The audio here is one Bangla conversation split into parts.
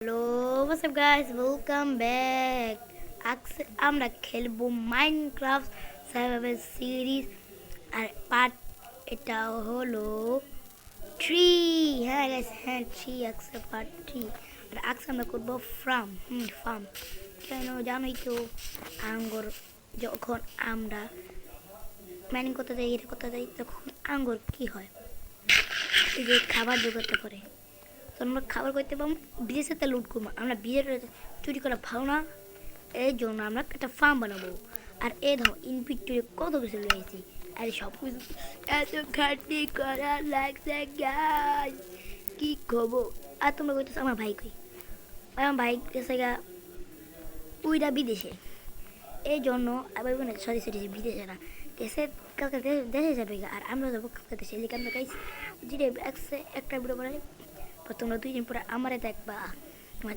Hello, what's up guys? Welcome back. আমরা খেলবো মাইনক্রাফট সার্ভাইভাল সিরিজ আর পার্ট এটা হলো 3। হ্যাঁ গাইস, হ্যাঁ 3 আকসে পার্ট 3। আর আকসে আমরা করবো ফার্ম। কেন জানোই তো, আঙ্গুর যখন আমরা মাইনিং করতে যাই, এটা করতে যাই, তখন আঙ্গুর কি হয়, এই যে খাবার জোগাতে পারে। তো আমরা খাবার করতে পারবো, বিদেশে লুট করবো। আমরা বিদেশে চুরি করা ভালো না, এই জন্য আমরা একটা ফার্ম বানাবো। আর এই ধরো ইনভিটরি কত কিছু রয়েছে, আর সব কিছু এত খাটনি করা লাগছে গাইস, কি খবর। আর তোমরা কইতেছো আমার ভাই কই? আমার ভাই গেছে গা উইরা বিদেশে, এই জন্য আবার সরি বিদেশে না, দেশে কালকে দেশে যাবে। আর আমরা যাবো কালকে দেশে, এদিকে আমরা গাইস জিরে একটা ভিডিও বানাই। তোমরা 2 দিন পরে আমারে দেখবা, আমার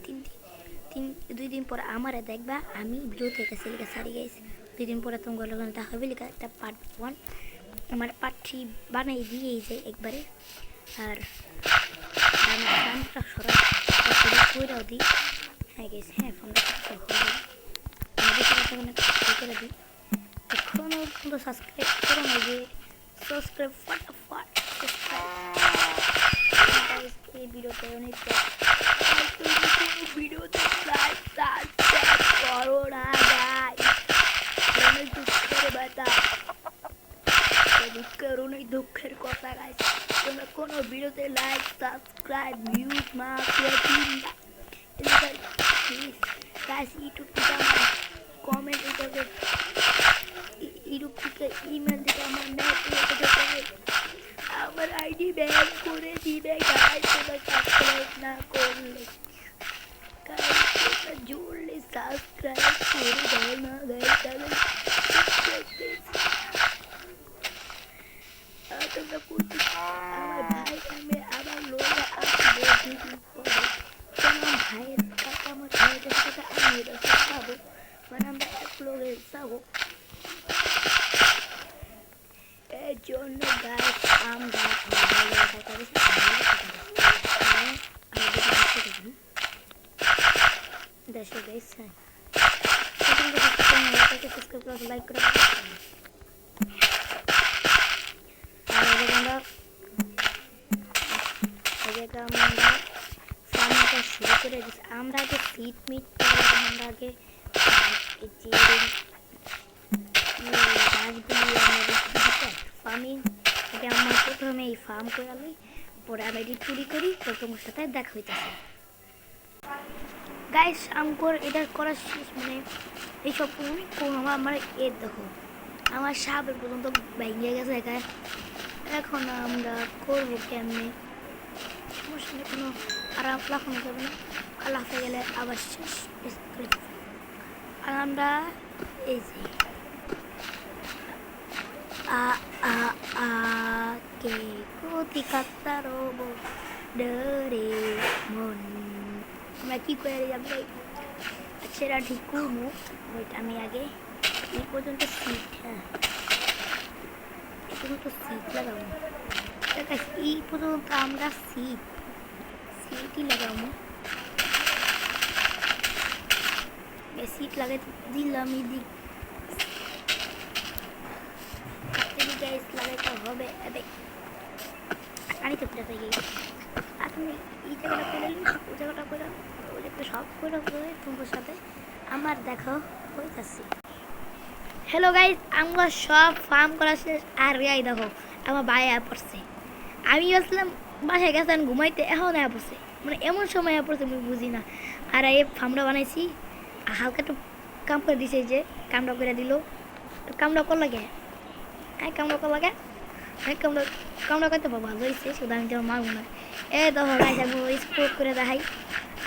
2 দিন পরে আমারে দেখবা, আমি ভিডিও থেকে লিখা সারি গাইছি। 2 দিন পরে তোমার লোক দেখা হবে লিখা একটা পার্ট 1, আমার পার্ট 3 বানাই দিয়েই যায় একবারে। আর আমি ফোনটা সরাই দিই। হ্যাঁ গেছে, হ্যাঁ ফোনটা হবে, আমাদের করে দিই। এখনও কিন্তু সাবস্ক্রাইব করো না, যে সাবস্ক্রাইব ফটাফট এই ভিডিওতে অনেক ভিডিওতে লাইক সাবস্ক্রাইব করো না গাইস, অনেক দুঃখের ব্যথা, দুঃখের কথা গাইস। তোমরা কোনো ভিডিওতে like subscribe views guys, YouTube থেকে আমার কমেন্ট থেকে, ইউটিউব থেকে ইমেল থেকে আমার আমার আইডি ব্যান করে দিবে গাইস, তোমরা সাবস্ক্রাইব না করলে। গাইস তোমরা জোরলে সাবস্ক্রাইব করে দাও না গাইস, তাহলে তোমরা করতে আমার ভাই আমি আবার লোলা আসবো 2 দিন পরে। আমার ভাইয়ের কাছে, আমার ভাইয়ের সাথে আমি যাবো, মানে আমরা এক লোকে যাবো। এর জন্য গাইস আমরা দেশে গাইস, লাইক করে আমরা ফার্মটা শুরু করে দিচ্ছি। আমরা আগে সিট মিট করে, আমরা আগে ফার্মিং আগে আমরা প্রথমে এই ফার্ম করে আলি, পরে আমরা এটি চুরি করি, তো তোমার সাথে দেখা হইতেছে গাইস। আমকর এটা করা শেষ, মানে এইসব আমার এর দেখো আমার সাপের পর্যন্ত ভেঙে গেছে এখানে। এখন আমরা করবো কেমনে, সমস্যা কোনো আরাম লাফানো যাবে না, আর লাফে গেলে আবার শেষ। আর আমরা এই যে কে কোতি কাতারো ডরে মন, আমরা কি করে যাবো সেটা ঠিক করবো। ওইটা আমি আগে এই পর্যন্ত সিট, হ্যাঁ এই পর্যন্ত সিট লাগাবো। এই পর্যন্ত আমরা সিটই লাগাবো, সিট লাগাই দিলাম। এদিক লাগাইতে হবে, পানি তো ফেটে থাকে। আপনি এই জায়গাটা করে ওই জায়গাটা করে, ওই জায়গাটা সব করে তোমার সাথে আমার দেখা হইতেছে। হ্যালো গাইস, আমরা সব ফার্ম করা শেষ। আর গাই দেখো আমার ভাই পড়ছে, আমি আসলাম বাসায় গেছিলাম ঘুমাইতে, এখন পড়ছে, মানে এমন সময় পড়ছে আমি বুঝি না। আর এই ফার্মটা বানাইছি, হালকা একটু কাম করে দিছে, যে কামটা করে দিল, কামটা কর লাগে, হ্যাঁ কামটা কর লাগে, হ্যাঁ কামটা করতে পারবো, ভালো হয়েছে, শুধু আমি তোমার মারবো না। দেখো গাইস আমি স্পোর্ট করে দেখাই।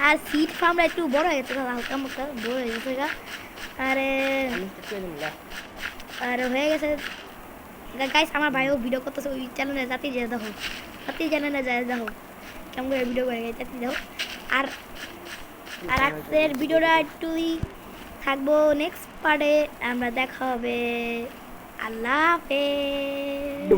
আর সিট ফার্মটা একটু বড় হয়ে গেছে, হালকা মুখটা বড় হয়ে গেছে গা। আর হয়ে গেছে গাইস, আমার ভাইও ভিডিও করতেছে ওই চ্যানেলে, যাতে যে দেখো চ্যানেলে যায় দেখো কেমন করে ভিডিও করে যাতে দেখো। আর আজকের ভিডিওটা একটুই থাকবো, নেক্সট পার্টে আমরা দেখা হবে। আল্লাহ হাফেজ।